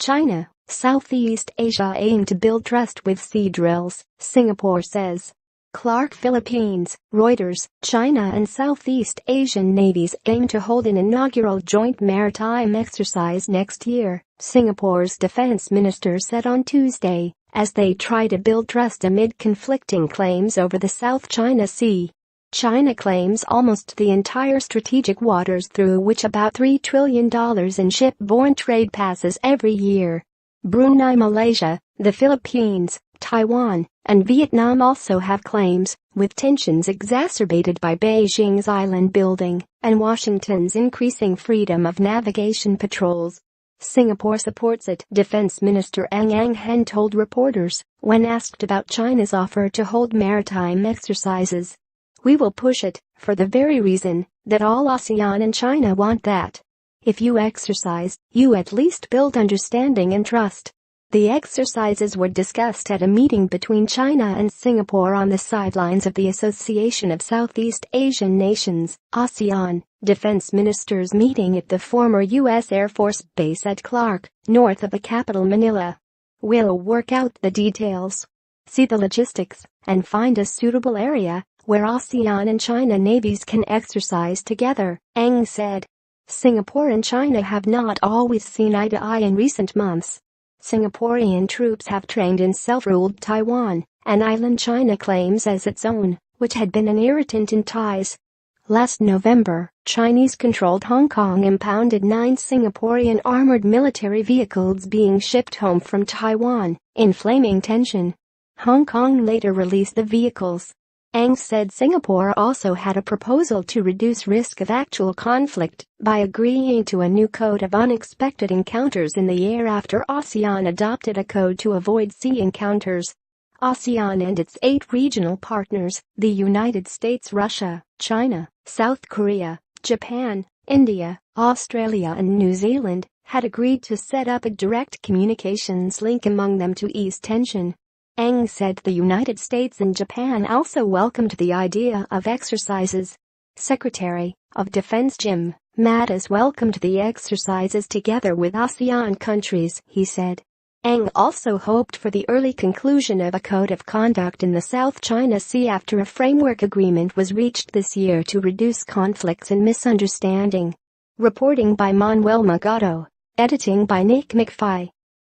China, Southeast Asia aim to build trust with sea drills, Singapore says. Clark, Philippines, Reuters. China and Southeast Asian navies aim to hold an inaugural joint maritime exercise next year, Singapore's defense minister said on Tuesday, as they try to build trust amid conflicting claims over the South China Sea. China claims almost the entire strategic waters through which about $3 trillion in ship-borne trade passes every year. Brunei, Malaysia, the Philippines, Taiwan, and Vietnam also have claims, with tensions exacerbated by Beijing's island building and Washington's increasing freedom of navigation patrols. Singapore supports it, Defense Minister Ng Eng Hen told reporters when asked about China's offer to hold maritime exercises. We will push it, for the very reason that all ASEAN and China want that. If you exercise, you at least build understanding and trust. The exercises were discussed at a meeting between China and Singapore on the sidelines of the Association of Southeast Asian Nations, ASEAN, defense ministers meeting at the former U.S. Air Force Base at Clark, north of the capital Manila. We'll work out the details, see the logistics, and find a suitable area where ASEAN and China navies can exercise together, Ng said. Singapore and China have not always seen eye to eye in recent months. Singaporean troops have trained in self-ruled Taiwan, an island China claims as its own, which had been an irritant in ties. Last November, Chinese-controlled Hong Kong impounded 9 Singaporean armored military vehicles being shipped home from Taiwan, inflaming tension. Hong Kong later released the vehicles. Ng said Singapore also had a proposal to reduce risk of actual conflict by agreeing to a new code of unexpected encounters in the air after ASEAN adopted a code to avoid sea encounters. ASEAN and its 8 regional partners, the United States, Russia, China, South Korea, Japan, India, Australia and New Zealand, had agreed to set up a direct communications link among them to ease tension. Ng said the United States and Japan also welcomed the idea of exercises. Secretary of Defense Jim Mattis welcomed the exercises together with ASEAN countries, he said. Ng also hoped for the early conclusion of a code of conduct in the South China Sea after a framework agreement was reached this year to reduce conflicts and misunderstanding. Reporting by Manuel Magado. Editing by Nick McFly.